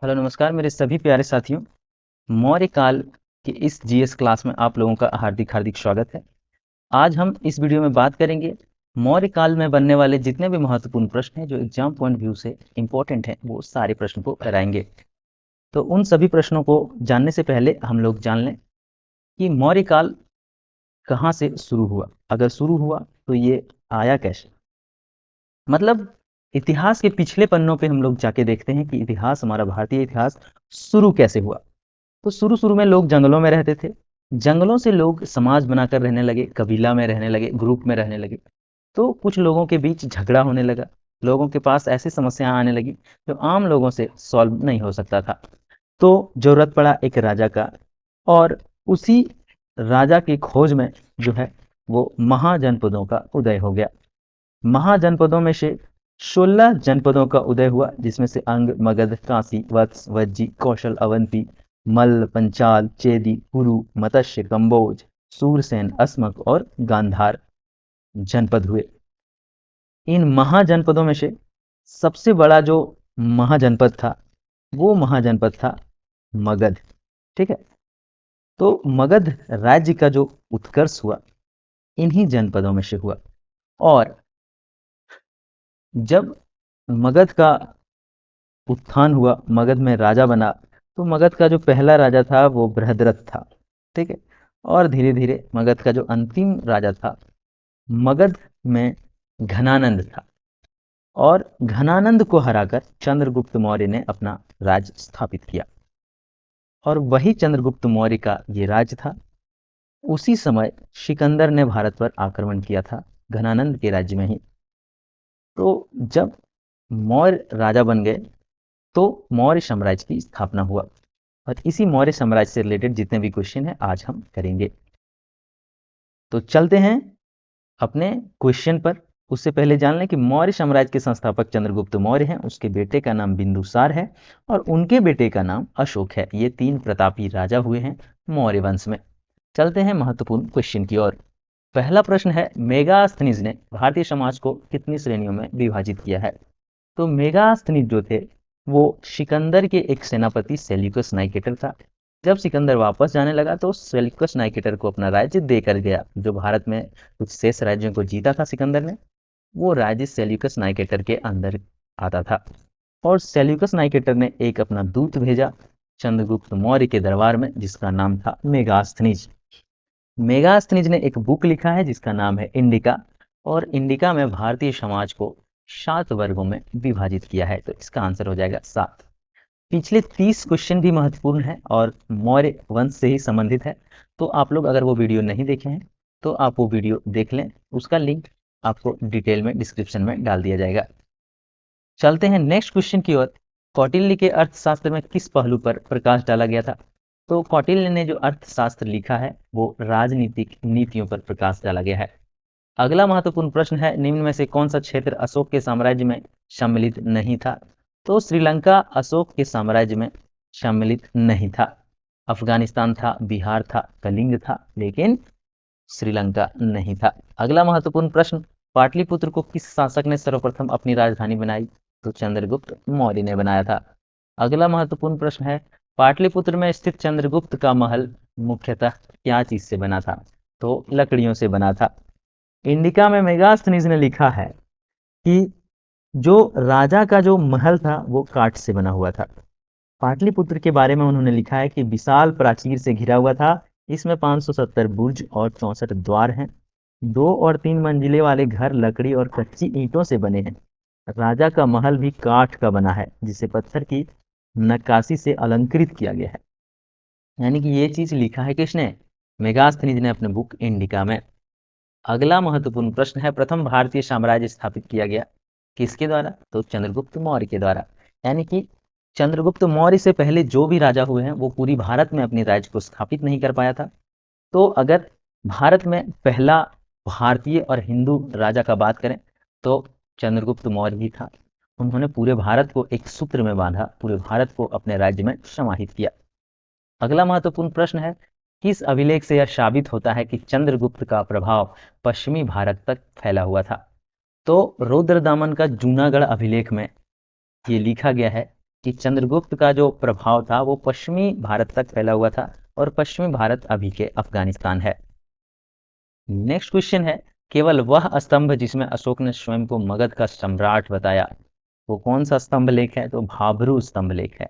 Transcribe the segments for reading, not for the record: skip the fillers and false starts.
Hello नमस्कार मेरे सभी प्यारे साथियों। मौर्य काल के इस जीएस क्लास में आप लोगों का हार्दिक हार्दिक स्वागत है। आज हम इस वीडियो में बात करेंगे मौर्य काल में बनने वाले जितने भी महत्वपूर्ण प्रश्न हैं जो एग्जाम पॉइंट व्यू से इंपॉर्टेंट हैं, वो सारे प्रश्न को कराएंगे। तो उन सभी प्रश्नों को जानने से पहले हम लोग जान लें कि मौर्य काल कहाँ से शुरू हुआ। अगर शुरू हुआ तो ये आया कैसे, मतलब इतिहास के पिछले पन्नों पे हम लोग जाके देखते हैं कि इतिहास, हमारा भारतीय इतिहास शुरू कैसे हुआ। तो शुरू शुरू में लोग जंगलों में रहते थे। जंगलों से लोग समाज बनाकर रहने लगे, कबीला में रहने लगे, ग्रुप में रहने लगे। तो कुछ लोगों के बीच झगड़ा होने लगा। लोगों के पास ऐसी समस्याएं आने लगी जो आम लोगों से सॉल्व नहीं हो सकता था। तो जरूरत पड़ा एक राजा का, और उसी राजा की खोज में जो है वो महाजनपदों का उदय हो गया। महाजनपदों में से 16 जनपदों का उदय हुआ, जिसमें से अंग, मगध, काशी, वत्स, वज्जी, कौशल, अवंती, मल्ल, पंचाल, चेदी, कुरु, मत्स्य, कंबोज, सूरसेन, अस्मक और गांधार जनपद हुए। इन महाजनपदों में से सबसे बड़ा जो महाजनपद था वो महाजनपद था मगध। ठीक है। तो मगध राज्य का जो उत्कर्ष हुआ इन्हीं जनपदों में से हुआ। और जब मगध का उत्थान हुआ, मगध में राजा बना, तो मगध का जो पहला राजा था वो बृहद्रथ था। ठीक है। और धीरे धीरे मगध का जो अंतिम राजा था, मगध में घनानंद था। और घनानंद को हराकर चंद्रगुप्त मौर्य ने अपना राज स्थापित किया। और वही चंद्रगुप्त मौर्य का ये राज था। उसी समय सिकंदर ने भारत पर आक्रमण किया था, घनानंद के राज्य में ही। तो जब मौर्य राजा बन गए तो मौर्य साम्राज्य की स्थापना हुआ। और इसी मौर्य साम्राज्य से रिलेटेड जितने भी क्वेश्चन हैं आज हम करेंगे। तो चलते हैं अपने क्वेश्चन पर। उससे पहले जान लें कि मौर्य साम्राज्य के संस्थापक चंद्रगुप्त मौर्य हैं, उसके बेटे का नाम बिंदुसार है और उनके बेटे का नाम अशोक है। ये तीन प्रतापी राजा हुए हैं मौर्य वंश में। चलते हैं महत्वपूर्ण क्वेश्चन की ओर। पहला प्रश्न है, मेगास्थनीज ने भारतीय समाज को कितनी श्रेणियों में विभाजित किया है। तो मेगास्थनीज जो थे वो सिकंदर के एक सेनापति सेल्यूकस नाइकेटर था। जब सिकंदर वापस जाने लगा तो सेल्यूकस नाइकेटर को अपना राज्य देकर गया। जो भारत में कुछ शेष राज्यों को जीता था सिकंदर ने, वो राज्य सेल्यूकस नाइकेटर के अंदर आता था। और सेल्यूकस नाइकेटर ने एक अपना दूत भेजा चंद्रगुप्त मौर्य के दरबार में, जिसका नाम था मेगास्थनीज। मेगास्थनीज ने एक बुक लिखा है जिसका नाम है इंडिका। और इंडिका में भारतीय समाज को 7 वर्गों में विभाजित किया है। तो इसका आंसर हो जाएगा 7। पिछले 30 क्वेश्चन भी महत्वपूर्ण है और मौर्य वंश से ही संबंधित है। तो आप लोग अगर वो वीडियो नहीं देखे हैं तो आप वो वीडियो देख लें, उसका लिंक आपको डिटेल में डिस्क्रिप्शन में डाल दिया जाएगा। चलते हैं नेक्स्ट क्वेश्चन की ओर। कौटिल्य के अर्थशास्त्र में किस पहलू पर प्रकाश डाला गया था। तो कौटिल्य ने जो अर्थशास्त्र लिखा है वो राजनीतिक नीतियों पर प्रकाश डाला गया है। अगला महत्वपूर्ण प्रश्न है, निम्न में से कौन सा क्षेत्र अशोक के साम्राज्य में सम्मिलित नहीं था। तो श्रीलंका अशोक के साम्राज्य में सम्मिलित नहीं था। अफगानिस्तान था, बिहार था, कलिंग था, लेकिन श्रीलंका नहीं था। अगला महत्वपूर्ण प्रश्न, पाटलिपुत्र को किस शासक ने सर्वप्रथम अपनी राजधानी बनाई। तो चंद्रगुप्त मौर्य ने बनाया था। अगला महत्वपूर्ण प्रश्न है, पाटलिपुत्र में स्थित चंद्रगुप्त का महल मुख्यतः क्या चीज से बना था। तो लकड़ियों से बना था। इंडिका में मेगास्थनीज ने लिखा है कि जो राजा का जो महल था वो काठ से बना हुआ था। पाटलिपुत्र के बारे में उन्होंने लिखा है कि विशाल प्राचीर से घिरा हुआ था। इसमें 570 बुर्ज और 64 द्वार हैं। 2 और 3 मंजिले वाले घर लकड़ी और कच्ची ईंटों से बने हैं। राजा का महल भी काठ का बना है, जिसे पत्थर की नक्काशी से अलंकृत किया गया है। यानी कि ये चीज लिखा है किसने, मेगास्थनीज ने अपने बुक इंडिका में। अगला महत्वपूर्ण प्रश्न है, प्रथम भारतीय साम्राज्य स्थापित किया गया किसके द्वारा। तो चंद्रगुप्त मौर्य के द्वारा। यानी कि चंद्रगुप्त मौर्य से पहले जो भी राजा हुए हैं वो पूरी भारत में अपने राज्य को स्थापित नहीं कर पाया था। तो अगर भारत में पहला भारतीय और हिंदू राजा का बात करें तो चंद्रगुप्त मौर्य ही था। उन्होंने पूरे भारत को एक सूत्र में बांधा, पूरे भारत को अपने राज्य में समाहित किया। अगला महत्वपूर्ण प्रश्न है, किस अभिलेख से यह साबित होता है कि चंद्रगुप्त का प्रभाव पश्चिमी भारत तक फैला हुआ था। तो रुद्रदामन का जूनागढ़ अभिलेख में ये लिखा गया है कि चंद्रगुप्त का जो प्रभाव था वो पश्चिमी भारत तक फैला हुआ था, और पश्चिमी भारत अभी के अफगानिस्तान है। नेक्स्ट क्वेश्चन है, केवल वह स्तंभ जिसमें अशोक ने स्वयं को मगध का सम्राट बताया, वो कौन सा स्तंभ लेख है? तो भाब्रू स्तंभ लेख है।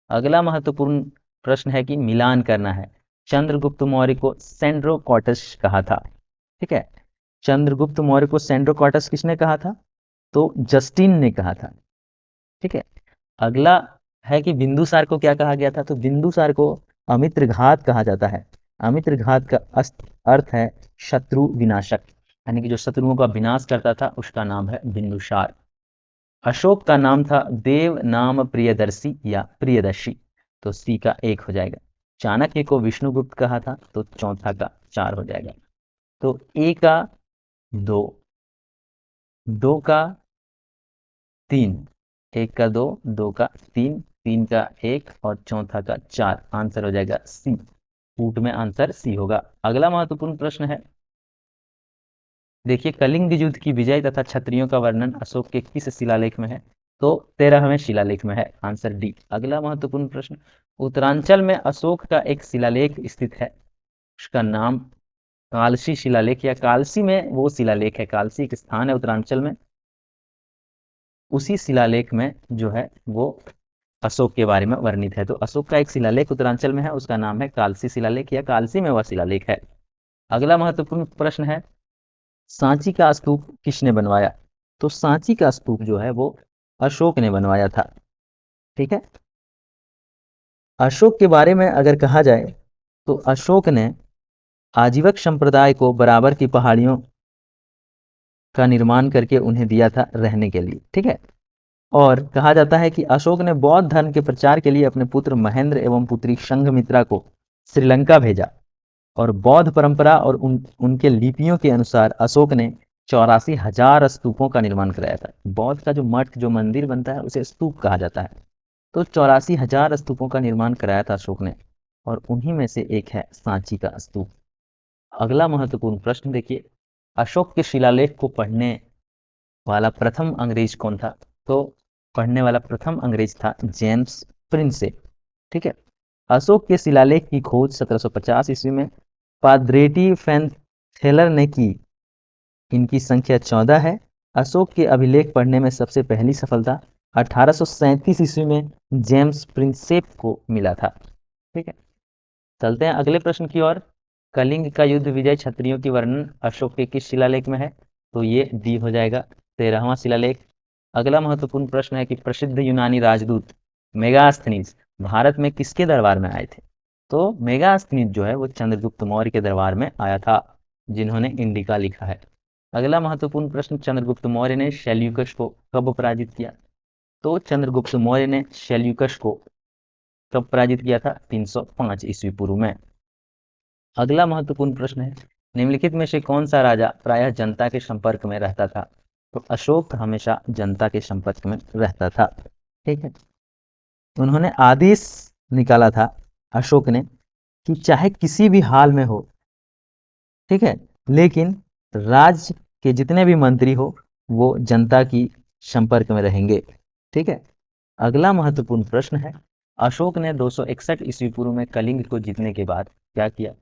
अगला महत्वपूर्ण प्रश्न है कि मिलान करना है। चंद्रगुप्त मौर्य को सेंड्रोकॉटस कहा था, ठीक है। चंद्रगुप्त मौर्य को सेंड्रोकॉटस किसने कहा था? तो जस्टिन ने कहा था, ठीक है। अगला है कि बिंदुसार को क्या कहा गया था? तो बिंदुसार को अमित्रघात कहा जाता है। अमित्रघात का अर्थ है शत्रु विनाशक, यानी कि जो शत्रुओं का विनाश करता था उसका नाम है बिंदुसार। अशोक का नाम था देव नाम प्रियदर्शी या प्रियदर्शी, तो सी का 1 हो जाएगा। चाणक्य को विष्णुगुप्त कहा था, तो चौथा का 4 हो जाएगा। तो ए का 2, 2 का 3, 1 का 2, 2 का 3, 3 का 1 और चौथा का 4, आंसर हो जाएगा सी। कूट में आंसर सी होगा। अगला महत्वपूर्ण प्रश्न है, देखिए, कलिंग युद्ध की विजय तथा क्षत्रियों का वर्णन अशोक के किस शिलालेख में है? तो 13वें शिलालेख में है, आंसर डी। अगला महत्वपूर्ण प्रश्न, उत्तरांचल में अशोक का एक शिलालेख स्थित है, उसका नाम कालसी शिलालेख या कालसी में वो शिलालेख है। कालसी एक स्थान है उत्तरांचल में, उसी शिलालेख में जो है वो अशोक के बारे में वर्णित है। तो अशोक का एक शिलालेख उत्तरांचल में है, उसका नाम है कालसी शिलालेख या कालसी में वह शिलालेख है। अगला महत्वपूर्ण प्रश्न है, सांची का स्तूप किसने बनवाया? तो सांची का स्तूप जो है वो अशोक ने बनवाया था, ठीक है। अशोक के बारे में अगर कहा जाए तो अशोक ने आजीवक संप्रदाय को बराबर की पहाड़ियों का निर्माण करके उन्हें दिया था रहने के लिए, ठीक है। और कहा जाता है कि अशोक ने बौद्ध धर्म के प्रचार के लिए अपने पुत्र महेंद्र एवं पुत्री संघमित्रा को श्रीलंका भेजा, और बौद्ध परंपरा और उनके लिपियों के अनुसार अशोक ने 84,000 स्तूपों का निर्माण कराया था। बौद्ध का जो मठ, जो मंदिर बनता है उसे स्तूप कहा जाता है। तो 84,000 स्तूपों का निर्माण कराया था अशोक ने, और उन्हीं में से एक है सांची का स्तूप। अगला महत्वपूर्ण प्रश्न देखिए, अशोक के शिलालेख को पढ़ने वाला प्रथम अंग्रेज कौन था? तो पढ़ने वाला प्रथम अंग्रेज था जेम्स प्रिंसे, ठीक है। अशोक के शिलालेख की खोज 1750 ईस्वी में पाद्रेटी फैनथेलर ने की। इनकी संख्या 14 है। अशोक के अभिलेख पढ़ने में सबसे पहली सफलता 1837 ईस्वी में जेम्स प्रिंसेप को मिला था, ठीक है। चलते हैं अगले प्रश्न की ओर। कलिंग का युद्ध विजय क्षत्रियों की वर्णन अशोक के किस शिलालेख में है? तो ये डी हो जाएगा, 13वां शिलालेख। अगला महत्वपूर्ण प्रश्न है कि प्रसिद्ध यूनानी राजदूत मेगास्थनीज भारत में किसके दरबार में आए थे? तो मेगास्थनीज जो है वो चंद्रगुप्त मौर्य के दरबार में आया था, जिन्होंने इंडिका लिखा है। अगला महत्वपूर्ण प्रश्न, चंद्रगुप्त मौर्य ने शैल्यूकस को कब पराजित किया? तो चंद्रगुप्त मौर्य ने शैल्यूकस को कब पराजित किया था? 305 ईस्वी पूर्व में। अगला महत्वपूर्ण प्रश्न है, निम्नलिखित में से कौन सा राजा प्रायः जनता के संपर्क में रहता था? तो अशोक हमेशा जनता के संपर्क में रहता था, ठीक है। उन्होंने आदेश निकाला था अशोक ने कि चाहे किसी भी हाल में हो, ठीक है, लेकिन राज्य के जितने भी मंत्री हो वो जनता की संपर्क में रहेंगे, ठीक है। अगला महत्वपूर्ण प्रश्न है, अशोक ने 261 ईस्वी पूर्व में कलिंग को जीतने के बाद क्या किया?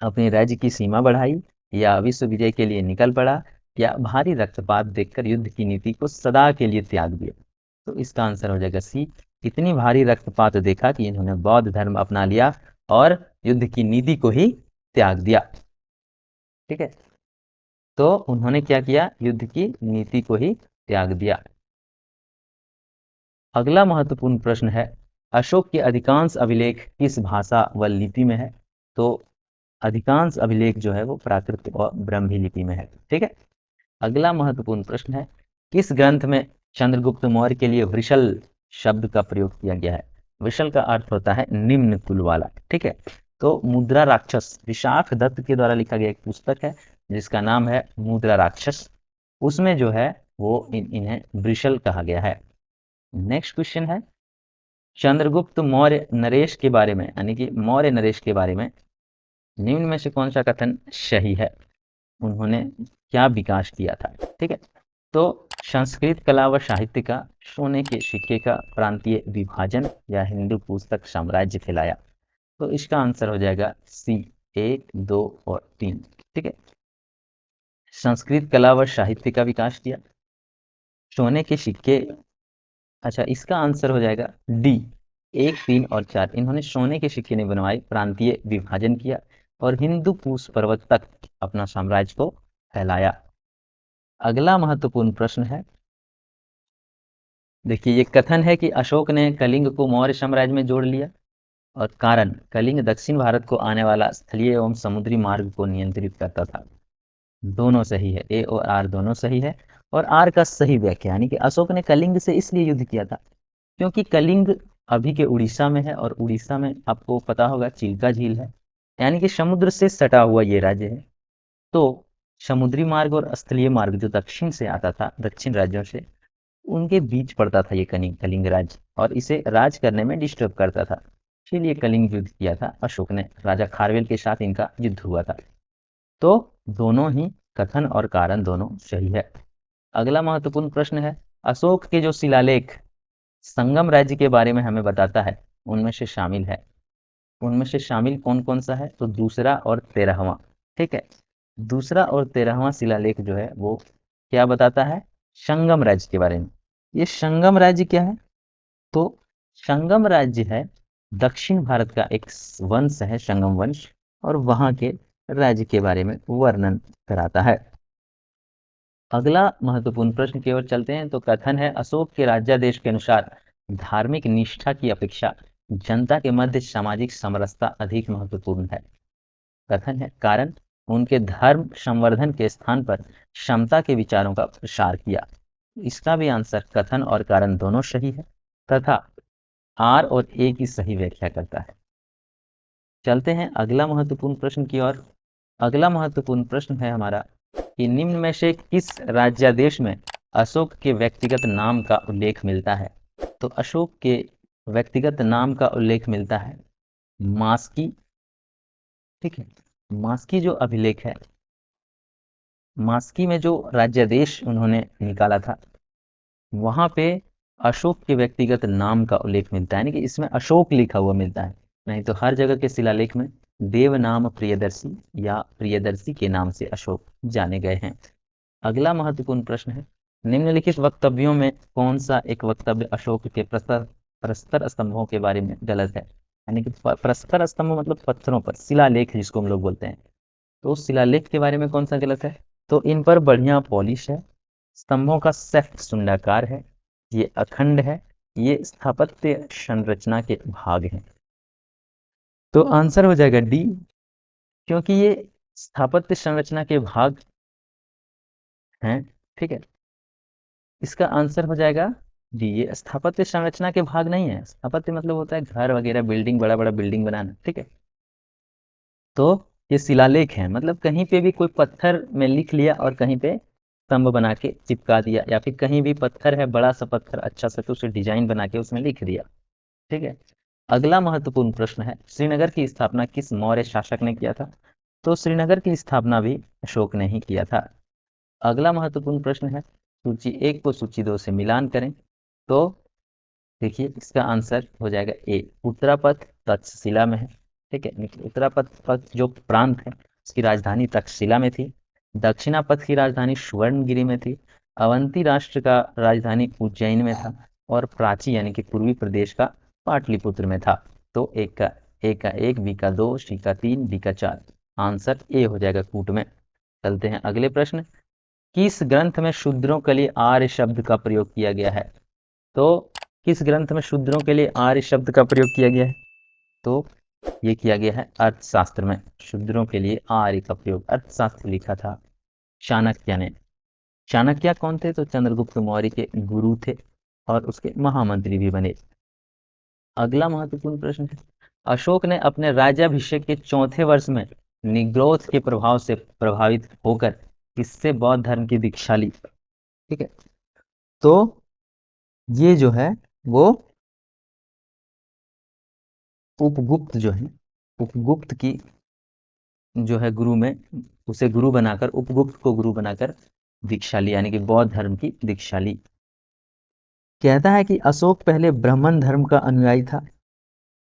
अपने राज्य की सीमा बढ़ाई, या विश्व विजय के लिए निकल पड़ा, या भारी रक्तपात देखकर युद्ध की नीति को सदा के लिए त्याग दिया? तो इसका आंसर हो जाएगा सी। इतनी भारी रक्तपात देखा कि इन्होंने बौद्ध धर्म अपना लिया और युद्ध की नीति को ही त्याग दिया, ठीक है। तो उन्होंने क्या किया? युद्ध की नीति को ही त्याग दिया। अगला महत्वपूर्ण प्रश्न है, अशोक के अधिकांश अभिलेख किस भाषा व लिपि में है? तो अधिकांश अभिलेख जो है वो प्राकृत और ब्रह्मी लिपि में है, ठीक है। अगला महत्वपूर्ण प्रश्न है, किस ग्रंथ में चंद्रगुप्त मौर्य के लिए वृषल शब्द का प्रयोग किया गया है? वृषल का अर्थ होता है निम्न कुल वाला, ठीक है। तो मुद्रा राक्षस विशाख दत्त के द्वारा लिखा गया एक पुस्तक है जिसका नाम है मुद्रा राक्षस, उसमें जो है वो इन्हें वृषल कहा गया है। नेक्स्ट क्वेश्चन है, चंद्रगुप्त मौर्य नरेश के बारे में, यानी कि मौर्य नरेश के बारे में निम्न में से कौन सा कथन सही है? उन्होंने क्या विकास किया था, ठीक है। तो संस्कृत कला व साहित्य का सोने के सिक्के का प्रांतीय विभाजन या हिंदू पुस्तक साम्राज्य फैलाया। तो इसका आंसर हो जाएगा सी, 1, 2 और 3। ठीक है, संस्कृत कला व साहित्य का विकास किया, सोने के सिक्के। अच्छा, इसका आंसर हो जाएगा डी, 1, 3 और 4। इन्होंने सोने के सिक्के नहीं बनवाए, प्रांतीय विभाजन किया और हिंदू कुश पर्वत तक अपना साम्राज्य को फैलाया। अगला महत्वपूर्ण प्रश्न है, देखिए ये कथन है कि अशोक ने कलिंग को मौर्य साम्राज्य में जोड़ लिया, और कारण, कलिंग दक्षिण भारत को आने वाला स्थलीय एवं समुद्री मार्ग को नियंत्रित करता था। दोनों सही है, ए और आर दोनों सही है। और आर का सही व्याख्या, यानी कि अशोक ने कलिंग से इसलिए युद्ध किया था क्योंकि कलिंग अभी के उड़ीसा में है, और उड़ीसा में आपको पता होगा चिल्का झील है, यानी कि समुद्र से सटा हुआ ये राज्य है। तो समुद्री मार्ग और स्थलीय मार्ग जो दक्षिण से आता था, दक्षिण राज्यों से, उनके बीच पड़ता था ये कलिंग राज्य, और इसे राज करने में डिस्टर्ब करता था। इसीलिए कलिंग युद्ध किया था अशोक ने, राजा खारवेल के साथ इनका युद्ध हुआ था। तो दोनों ही कथन और कारण दोनों सही है। अगला महत्वपूर्ण प्रश्न है, अशोक के जो शिलालेख संगम राज्य के बारे में हमें बताता है, उनमें से शामिल है, उनमें से शामिल कौन कौन सा है? तो दूसरा और 13वां। ठीक है, दूसरा और 13वां शिलालेख जो है वो क्या बताता है? संगम राज्य के बारे में। ये संगम राज्य क्या है? तो संगम राज्य है दक्षिण भारत का एक वंश है, संगम वंश, और वहां के राज्य के बारे में वर्णन कराता है। अगला महत्वपूर्ण प्रश्न की ओर चलते हैं। तो कथन है, अशोक के राज्यादेश के अनुसार धार्मिक निष्ठा की अपेक्षा जनता के मध्य सामाजिक समरसता अधिक महत्वपूर्ण है। कथन है, कारण, उनके धर्म संवर्धन के स्थान पर समता के विचारों का प्रसार किया। इसका भी आंसर कथन और कारण दोनों सही है, तथा आर और ए की सही व्याख्या करता है। चलते हैं अगला महत्वपूर्ण प्रश्न की ओर। अगला महत्वपूर्ण प्रश्न है हमारा कि निम्न में से किस राज्यादेश में अशोक के व्यक्तिगत नाम का उल्लेख मिलता है? तो अशोक के व्यक्तिगत नाम का उल्लेख मिलता है मास्की। ठीक है, मास्की जो अभिलेख है, मास्की में जो राज्यादेश उन्होंने निकाला था, वहां पे अशोक के व्यक्तिगत नाम का उल्लेख मिलता है, यानी कि इसमें अशोक लिखा हुआ मिलता है। नहीं तो हर जगह के शिलालेख में देव नाम प्रियदर्शी या प्रियदर्शी के नाम से अशोक जाने गए हैं। अगला महत्वपूर्ण प्रश्न है, निम्नलिखित वक्तव्यों में कौन सा एक वक्तव्य अशोक के प्रस्तर स्तंभों के बारे में गलत है? यानी कि प्रस्तर स्तंभ मतलब पत्थरों पर, शिलालेख जिसको हम लोग बोलते हैं, तो उस शिलालेख के बारे में कौन सा गलत है? तो इन पर बढ़िया पॉलिश है, स्तंभों का सख्त सुंडाकार है, ये अखंड है, ये स्थापत्य संरचना के भाग हैं। तो आंसर हो जाएगा डी, क्योंकि ये स्थापत्य संरचना के भाग हैं। ठीक है, इसका आंसर हो जाएगा डी, ये स्थापत्य संरचना के भाग नहीं है। स्थापत्य मतलब होता है घर वगैरह, बिल्डिंग, बड़ा बड़ा बिल्डिंग बनाना। ठीक है, तो ये शिलालेख है, मतलब कहीं पे भी कोई पत्थर में लिख लिया और कहीं पे स्तंभ बना के चिपका दिया, या फिर कहीं भी पत्थर है, बड़ा सा पत्थर अच्छा सा, तो उसे डिजाइन बना के उसमें लिख दिया। ठीक है, अगला महत्वपूर्ण प्रश्न है, श्रीनगर की स्थापना किस मौर्य शासक ने किया था? तो श्रीनगर की स्थापना भी अशोक ने ही किया था। अगला महत्वपूर्ण प्रश्न है, सूची 1 को सूची 2 से मिलान करें। तो देखिए इसका आंसर हो जाएगा ए, उत्तरापथ तक्षशिला में है। ठीक है, उत्तरापथ पथ जो प्रांत है उसकी राजधानी तक्षशिला में थी। दक्षिणापथ की राजधानी सुवर्णगिरी में थी। अवंती राष्ट्र का राजधानी उज्जैन में था। और प्राची यानी कि पूर्वी प्रदेश का पाटलिपुत्र में था। तो ए का 1, बी का 2, सी का 3, डी का 4। आंसर ए हो जाएगा कूट में। चलते हैं अगले प्रश्न, किस ग्रंथ में शूद्रों के लिए आर्य शब्द का प्रयोग किया गया है? तो किस ग्रंथ में शूद्रों के लिए आर्य शब्द का प्रयोग किया गया है? तो ये किया गया है अर्थशास्त्र में, शूद्रों के लिए आर्य का प्रयोग, अर्थशास्त्र लिखा था चाणक्य ने। चाणक्य कौन थे? तो चंद्रगुप्त मौर्य के गुरु थे और उसके महामंत्री भी बने। अगला महत्वपूर्ण प्रश्न है, अशोक ने अपने राज्याभिषेक के 4थे वर्ष में निग्रोध के प्रभाव से प्रभावित होकर किससे बौद्ध धर्म की दीक्षा ली? ठीक है, तो ये जो है वो उपगुप्त जो है, उपगुप्त की जो है गुरु में, उसे गुरु बनाकर, उपगुप्त को गुरु बनाकर दीक्षा ली, यानी कि बौद्ध धर्म की दीक्षा ली। कहता है कि अशोक पहले ब्राह्मण धर्म का अनुयायी था।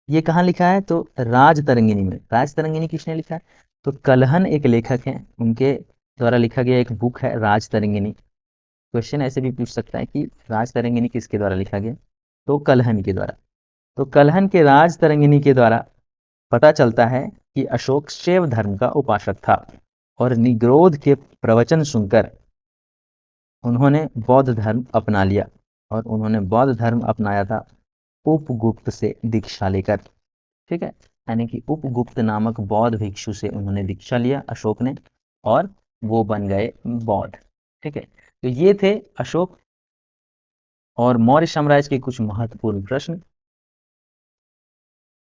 ये कहाँ लिखा है? तो राजतरंगिणी में। राजतरंगिणी किसने लिखा है? तो कलहन एक लेखक हैं, उनके द्वारा लिखा गया एक बुक है राजतरंगिणी। क्वेश्चन ऐसे भी पूछ सकता है कि राजतरंगिणी किसके द्वारा लिखा गया? तो कलहन के द्वारा। तो कलहन के राजतरंगिणी के द्वारा पता चलता है कि अशोक शैव धर्म का उपासक था और निग्रोध के प्रवचन सुनकर उन्होंने बौद्ध धर्म अपना लिया। और उन्होंने बौद्ध धर्म अपनाया था उपगुप्त से दीक्षा लेकर। ठीक है, यानी कि उपगुप्त नामक बौद्ध भिक्षु से उन्होंने दीक्षा लिया अशोक ने, और वो बन गए बौद्ध। ठीक है, तो ये थे अशोक और मौर्य साम्राज्य के कुछ महत्वपूर्ण प्रश्न।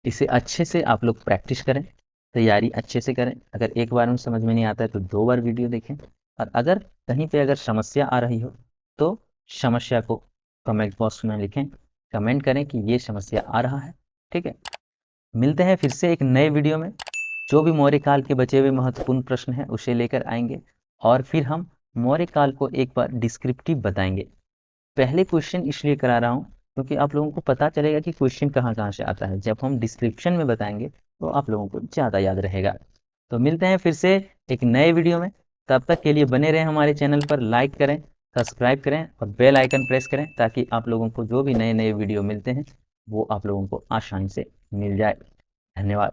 इसे अच्छे से आप लोग प्रैक्टिस करें, तैयारी अच्छे से करें। अगर एक बार में समझ में नहीं आता है तो 2 बार वीडियो देखें। और अगर कहीं पे अगर समस्या आ रही हो तो समस्या को कमेंट बॉक्स में लिखें, कमेंट करें कि ये समस्या आ रहा है। ठीक है, मिलते हैं फिर से एक नए वीडियो में। जो भी मौर्य काल के बचे हुए महत्वपूर्ण प्रश्न हैं उसे लेकर आएंगे, और फिर हम मौर्य काल को एक बार डिस्क्रिप्टिव बताएंगे। पहले क्वेश्चन इसलिए करा रहा हूँ क्योंकि आप लोगों को पता चलेगा कि क्वेश्चन कहाँ कहाँ से आता है। जब हम डिस्क्रिप्शन में बताएंगे तो आप लोगों को ज़्यादा याद रहेगा। तो मिलते हैं फिर से एक नए वीडियो में। तब तक के लिए बने रहें हमारे चैनल पर, लाइक करें, सब्सक्राइब करें और बेल आइकन प्रेस करें, ताकि आप लोगों को जो भी नए नए वीडियो मिलते हैं वो आप लोगों को आसानी से मिल जाए। धन्यवाद।